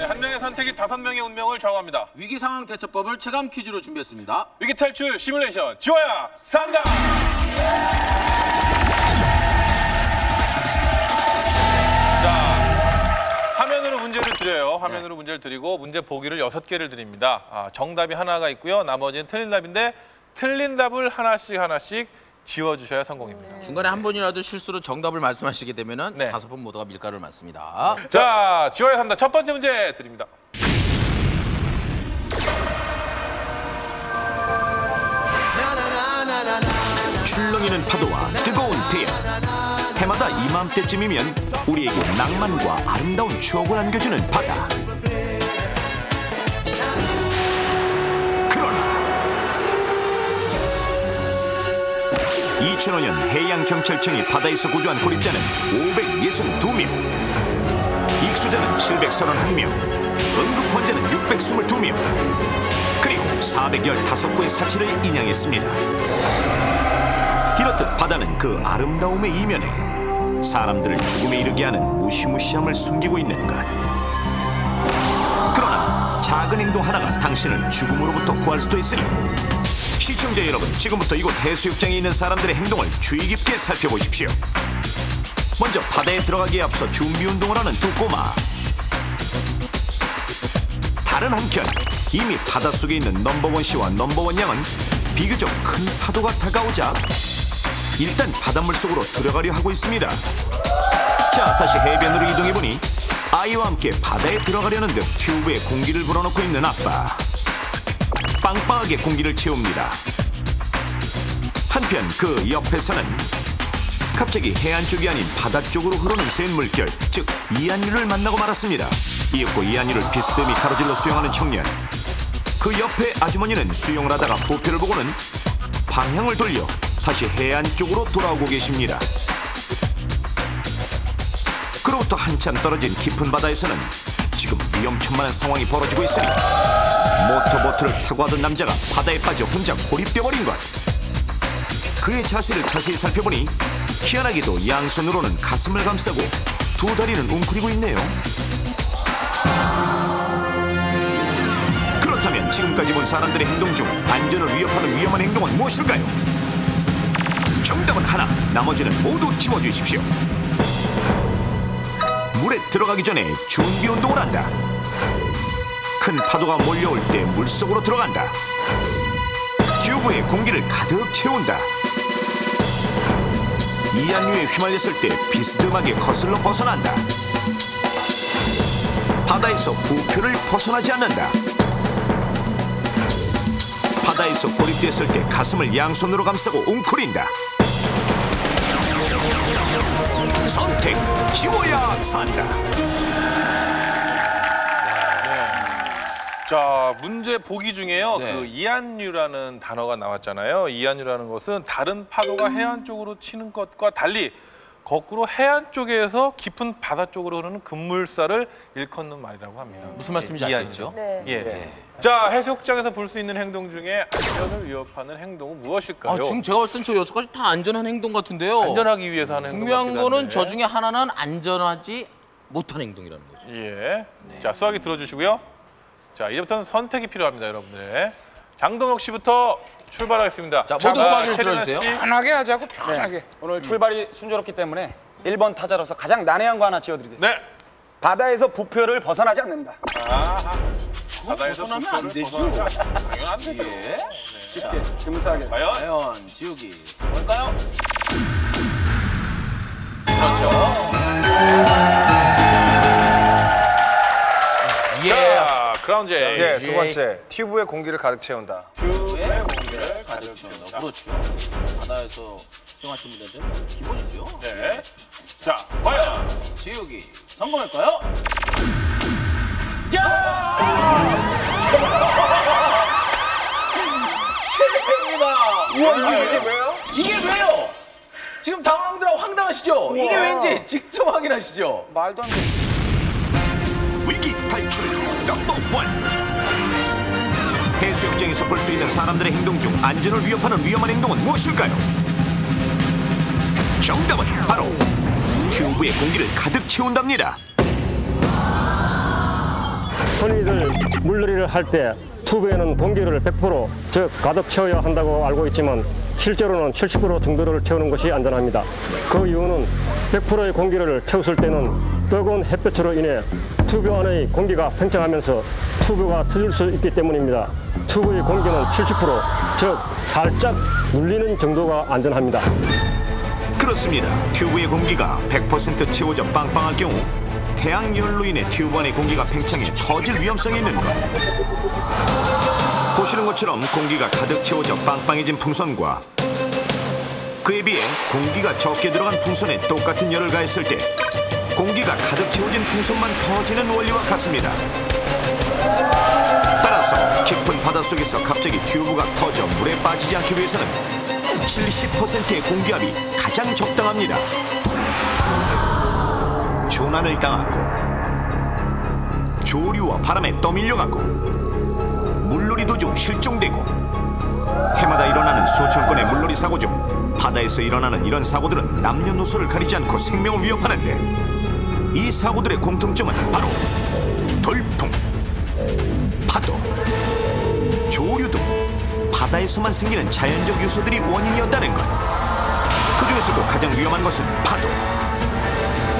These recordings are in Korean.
네, 한 명의 선택이 5명의 운명을 좌우합니다. 위기 상황 대처법을 체감 퀴즈로 준비했습니다. 위기 탈출 시뮬레이션 지워야 산다. 자, 화면으로 문제를 드려요. 화면으로 문제를 드리고 문제 보기를 6개를 드립니다. 정답이 하나가 있고요. 나머지는 틀린 답인데 틀린 답을 하나씩 지워주셔야 성공입니다. 중간에 한 번이라도 실수로 정답을 말씀하시게 되면은 네. 5번 모두가 밀가루를 맞습니다. 자, 지워야 산다. 첫 번째 문제 드립니다. 출렁이는 파도와 뜨거운 태양. 해마다 이맘때쯤이면 우리에게 낭만과 아름다운 추억을 안겨주는 바다. 그러나 2005년 해양경찰청이 바다에서 구조한 고립자는 562명, 익수자는 731명, 응급 환자는 622명, 그리고 415구의 사체를 인양했습니다. 이렇듯 바다는 그 아름다움의 이면에 사람들을 죽음에 이르게 하는 무시무시함을 숨기고 있는 것. 그러나 작은 행동 하나가 당신을 죽음으로부터 구할 수도 있으니 시청자 여러분, 지금부터 이곳 해수욕장에 있는 사람들의 행동을 주의 깊게 살펴보십시오. 먼저 바다에 들어가기에 앞서 준비 운동을 하는 두 꼬마. 다른 한편 이미 바닷속에 있는 넘버원 씨와 넘버원 양은 비교적 큰 파도가 다가오자 일단 바닷물 속으로 들어가려 하고 있습니다. 자, 다시 해변으로 이동해보니 아이와 함께 바다에 들어가려는 듯 튜브에 공기를 불어넣고 있는 아빠. 빵빵하게 공기를 채웁니다. 한편 그 옆에서는 갑자기 해안 쪽이 아닌 바다 쪽으로 흐르는 새 물결, 즉 이안류를 만나고 말았습니다. 이윽고 이안류를 비스듬히 가로질러 수영하는 청년. 그 옆에 아주머니는 수영을 하다가 보표를 보고는 방향을 돌려 다시 해안 쪽으로 돌아오고 계십니다. 그로부터 한참 떨어진 깊은 바다에서는 지금 위험천만한 상황이 벌어지고 있으니 모터보트를 타고 하던 남자가 바다에 빠져 혼자 고립되어버린 것. 그의 자세를 자세히 살펴보니 희한하게도 양손으로는 가슴을 감싸고 두 다리는 웅크리고 있네요. 그렇다면 지금까지 본 사람들의 행동 중 안전을 위협하는 위험한 행동은 무엇일까요? 정답은 하나, 나머지는 모두 지워주십시오. 물에 들어가기 전에 준비 운동을 한다. 큰 파도가 몰려올 때 물속으로 들어간다. 튜브에 공기를 가득 채운다. 이안류에 휘말렸을 때 비스듬하게 거슬러 벗어난다. 바다에서 부표를 벗어나지 않는다. 바다에서 고립됐을 때 가슴을 양손으로 감싸고 웅크린다. 선택, 지워야 산다. 자, 문제 보기 중에요. 네. 그 이안류라는 단어가 나왔잖아요. 이안류라는 것은 다른 파도가 해안 쪽으로 치는 것과 달리 거꾸로 해안 쪽에서 깊은 바다 쪽으로 흐르는 급물살을 일컫는 말이라고 합니다. 무슨 말씀인지 아시겠죠? 네. 예. 자, 해수욕장에서 볼 수 있는 행동 중에 안전을 위협하는 행동은 무엇일까요? 지금 제가 봤을 땐 저 6가지 다 안전한 행동 같은데요. 안전하기 위해서 하는 행동 중요한 같기도 거는 한데. 저 중에 하나는 안전하지 못한 행동이라는 거죠. 예. 자, 수학이 들어주시고요. 자, 이제부터는 선택이 필요합니다, 여러분들. 장동혁 씨부터 출발하겠습니다. 자, 모두 수학을 최진아 들어주세요. 씨. 편하게 하자고, 편하게. 네. 오늘 출발이 순조롭기 때문에 1번 타자로서 가장 난해한 거 하나 지어드리겠습니다. 네. 바다에서 부표를 벗어나지 않는다. 바다에서 벗어나면 안 부표를 되죠. 벗어나지 않- 당연히 안 되죠. 예. 쉽게, 스무스하게. 과연? 과연 지우기 뭘까요? 그렇죠. 자, 크라운제. 예, 두 번째. 튜브에 공기를 가득 채운다. 튜브에 공기를 가득 채운다. 그렇죠. 바다에서 수영하신 분들은 기본이죠. 네. 자, 과연? 지우기 성공할까요? 실패입니다. 우와, 이게 왜요? 이게 왜요? 지금 당황들하고 황당하시죠? 이게 왠지 직접 확인하시죠? 말도 안 돼. 위기 탈출 넘버 원. 해수욕장에서 볼 수 있는 사람들의 행동 중 안전을 위협하는 위험한 행동은 무엇일까요? 정답은 바로 튜브에 공기를 가득 채운답니다. 흔히들 물놀이를 할 때 튜브에는 공기를 100% 즉 가득 채워야 한다고 알고 있지만 실제로는 70% 정도를 채우는 것이 안전합니다. 그 이유는 100%의 공기를 채웠을 때는 뜨거운 햇볕으로 인해 튜브 안의 공기가 팽창하면서 튜브가 터질 수 있기 때문입니다. 튜브의 공기는 70%, 즉 살짝 눌리는 정도가 안전합니다. 그렇습니다. 튜브의 공기가 100% 채워져 빵빵할 경우 태양열로 인해 튜브 안의 공기가 팽창해 터질 위험성이 있는 것. 보시는 것처럼 공기가 가득 채워져 빵빵해진 풍선과 그에 비해 공기가 적게 들어간 풍선에 똑같은 열을 가했을 때 공기가 가득 채워진 풍선만 터지는 원리와 같습니다. 따라서 깊은 바닷속에서 갑자기 튜브가 터져 물에 빠지지 않기 위해서는 70%의 공기압이 가장 적당합니다. 조난을 당하고 조류와 바람에 떠밀려가고 물놀이 도중 실종되고 해마다 일어나는 수천 건의 물놀이 사고 중 바다에서 일어나는 이런 사고들은 남녀노소를 가리지 않고 생명을 위협하는데 이 사고들의 공통점은 바로 돌풍, 파도, 조류 등 바다에서만 생기는 자연적 요소들이 원인이었다는 것. 그 중에서도 가장 위험한 것은 파도.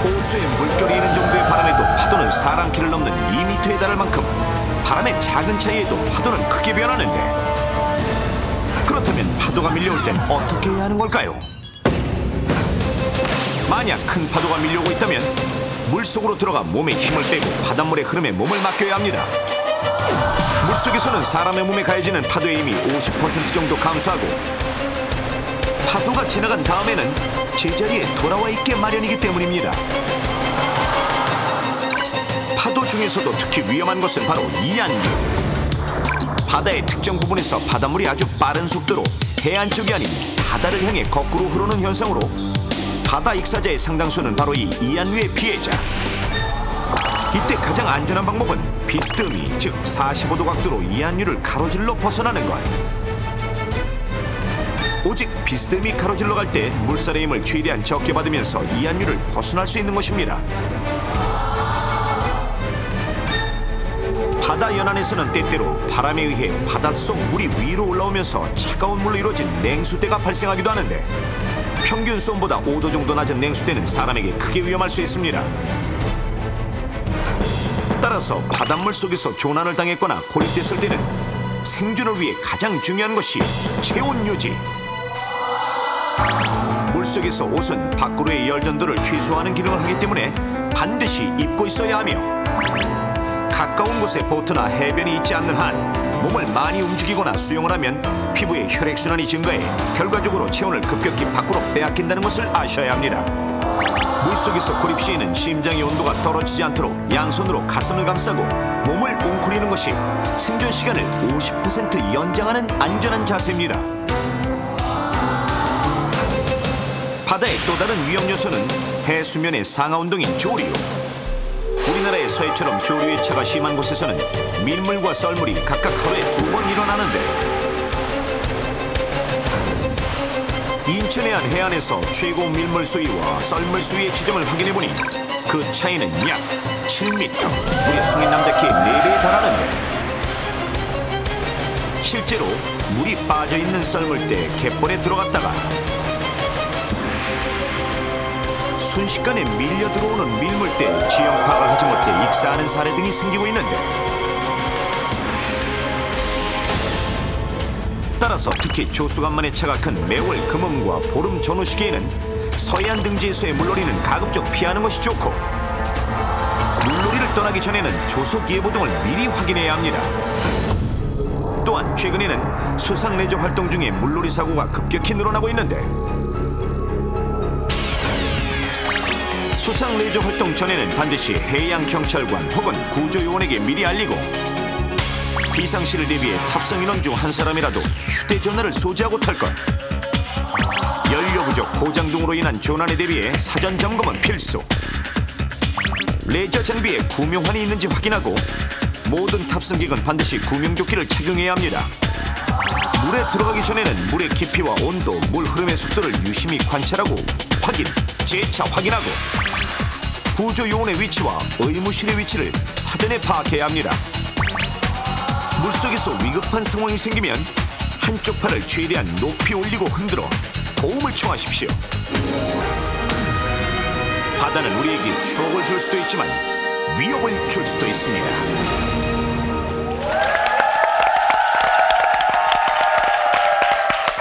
호수에 물결이 있는 정도의 바람에도 파도는 사람 키를 넘는 2m에 달할 만큼 바람의 작은 차이에도 파도는 크게 변하는데 그렇다면 파도가 밀려올 땐 어떻게 해야 하는 걸까요? 만약 큰 파도가 밀려오고 있다면 물속으로 들어가 몸에 힘을 빼고 바닷물의 흐름에 몸을 맡겨야 합니다. 물속에서는 사람의 몸에 가해지는 파도의 힘이 50% 정도 감소하고 파도가 지나간 다음에는 제자리에 돌아와 있게 마련이기 때문입니다. 파도 중에서도 특히 위험한 것은 바로 이안류. 바다의 특정 부분에서 바닷물이 아주 빠른 속도로 해안 쪽이 아닌 바다를 향해 거꾸로 흐르는 현상으로 바다 익사자의 상당수는 바로 이 이안류의 피해자. 이때 가장 안전한 방법은 비스듬히 즉 45도 각도로 이안류를 가로질러 벗어나는 것. 오직 비스듬히 가로질러 갈 때 물살의 힘을 최대한 적게 받으면서 이안류를 벗어날 수 있는 것입니다. 바다 연안에서는 때때로 바람에 의해 바닷속 물이 위로 올라오면서 차가운 물로 이루어진 냉수대가 발생하기도 하는데 평균 수온보다 5도 정도 낮은 냉수대는 사람에게 크게 위험할 수 있습니다. 따라서 바닷물 속에서 조난을 당했거나 고립됐을 때는 생존을 위해 가장 중요한 것이 체온 유지. 물속에서 옷은 밖으로의 열 전도를 최소화하는 기능을 하기 때문에 반드시 입고 있어야 하며 가까운 곳에 보트나 해변이 있지 않는 한 몸을 많이 움직이거나 수영을 하면 피부의 혈액순환이 증가해 결과적으로 체온을 급격히 밖으로 빼앗긴다는 것을 아셔야 합니다. 물속에서 고립 시에는 심장의 온도가 떨어지지 않도록 양손으로 가슴을 감싸고 몸을 웅크리는 것이 생존 시간을 50% 연장하는 안전한 자세입니다. 바다의 또 다른 위험 요소는 해수면의 상하 운동인 조류. 우리나라의 서해처럼 조류의 차가 심한 곳에서는 밀물과 썰물이 각각 하루에 2번 일어나는데 인천해안 해안에서 최고 밀물 수위와 썰물 수위의 지점을 확인해보니 그 차이는 약 7m, 우리 성인 남자 키의 4배에 달하는데 실제로 물이 빠져있는 썰물대에 갯벌에 들어갔다가 순식간에 밀려 들어오는 밀물대에 지형 파악을 하지 못해 익사하는 사례 등이 생기고 있는데 따라서 특히 조수간만의 차가 큰 매월 금음과 보름 전후 시기에는 서해안 등지에서의 물놀이는 가급적 피하는 것이 좋고 물놀이를 떠나기 전에는 조속 예보 등을 미리 확인해야 합니다. 또한 최근에는 수상 레저 활동 중에 물놀이 사고가 급격히 늘어나고 있는데 수상 레저 활동 전에는 반드시 해양경찰관 혹은 구조요원에게 미리 알리고 비상시를 대비해 탑승 인원 중 한 사람이라도 휴대전화를 소지하고 탈 것. 연료 부족, 고장 등으로 인한 조난에 대비해 사전 점검은 필수. 레저 장비에 구명환이 있는지 확인하고 모든 탑승객은 반드시 구명조끼를 착용해야 합니다. 물에 들어가기 전에는 물의 깊이와 온도, 물 흐름의 속도를 유심히 관찰하고 확인, 재차 확인하고 구조 요원의 위치와 의무실의 위치를 사전에 파악해야 합니다. 물속에서 위급한 상황이 생기면 한쪽 팔을 최대한 높이 올리고 흔들어 도움을 청하십시오. 바다는 우리에게 추억을 줄 수도 있지만 위협을 줄 수도 있습니다.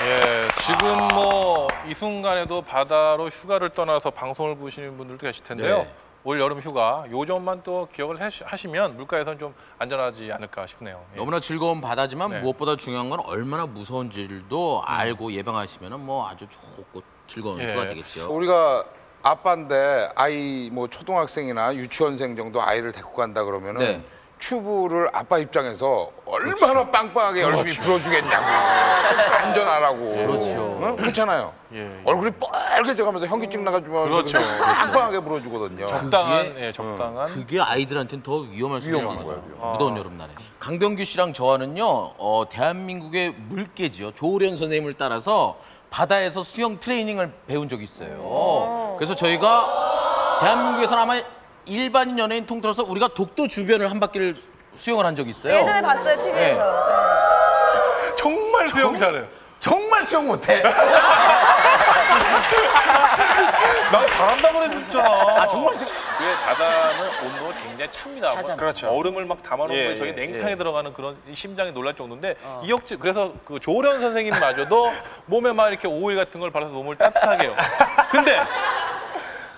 예, 지금 뭐 이 순간에도 바다로 휴가를 떠나서 방송을 보시는 분들도 계실 텐데요. 네. 올 여름 휴가 요 점만 또 기억을 하시면 물가에서는 좀 안전하지 않을까 싶네요. 예. 너무나 즐거운 바다지만 네. 무엇보다 중요한 건 얼마나 무서운지도 알고 예방하시면 뭐 아주 좋고 즐거운 예. 휴가 되겠죠. 우리가 아빠인데 아이 뭐 초등학생이나 유치원생 정도 아이를 데리고 간다 그러면은 네. 튜브를 아빠 입장에서 얼마나 빵빵하게 열심히 불어주겠냐고. 안전하라고. 그렇죠. 응? 그렇잖아요. 예. 얼굴이 빨개져가면서 현기증 나가지고 그렇죠. 빵빵하게 불어주거든요. 적당한, 예, 적당한. 그게 아이들한테는 더 위험할 수 있는 위험한 거예요. 거예요. 무더운 여름날에. 강병규 씨랑 저와는요, 대한민국의 물개지요. 조오련 선생님을 따라서 바다에서 수영 트레이닝을 배운 적이 있어요. 그래서 저희가 대한민국에서는 아마 일반인 연예인 통틀어서 우리가 독도 주변을 한 바퀴를 수영을 한 적이 있어요. 예전에 봤어요, TV에서. 정말 수영 잘해요. 정말 수영 못해. 난 잘한다고 그랬잖아. 아 정말 왜 바다는 온도가 굉장히 찹니다. 차잖아요. 그렇죠. 얼음을 막 담아놓은 예, 거에 저희 예, 냉탕에 들어가는 그런 심장이 놀랄 정도인데 이혁재 그래서 그 조련 선생님마저도 몸에 막 이렇게 오일 같은 걸 발라서 몸을 따뜻하게 해요. 근데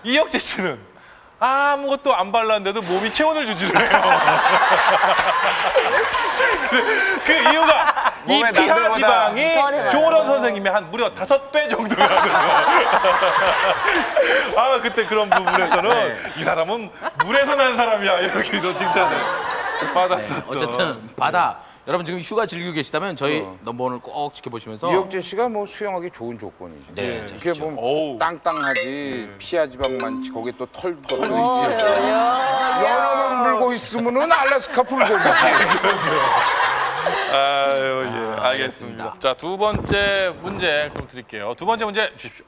이혁재 씨는 아무것도 안 발랐는데도 몸이 체온을 유지를 해요. 그 이유가 이 몸에 피하 남들보다 지방이 덜해요. 조련 선생님의 한 무려 5배 정도가 돼요. 아 그때 그런 부분에서는 이 사람은 물에서 난 사람이야 이렇게 이런 칭찬을 받았었던. 어쨌든 바다. 여러분 지금 휴가 즐기고 계시다면 저희 넘버원을 꼭 지켜보시면서 이혁재 씨가 뭐 수영하기 좋은 조건이죠. 네, 그게 뭐 어우. 땅땅하지 피하 지방 많지 거기에 또 털도 있지. 연어만 불고 있으면은 알래스카 불고기지. 아유 예 알겠습니다. 자 두 번째 문제 그럼 드릴게요. 두 번째 문제 주십시오.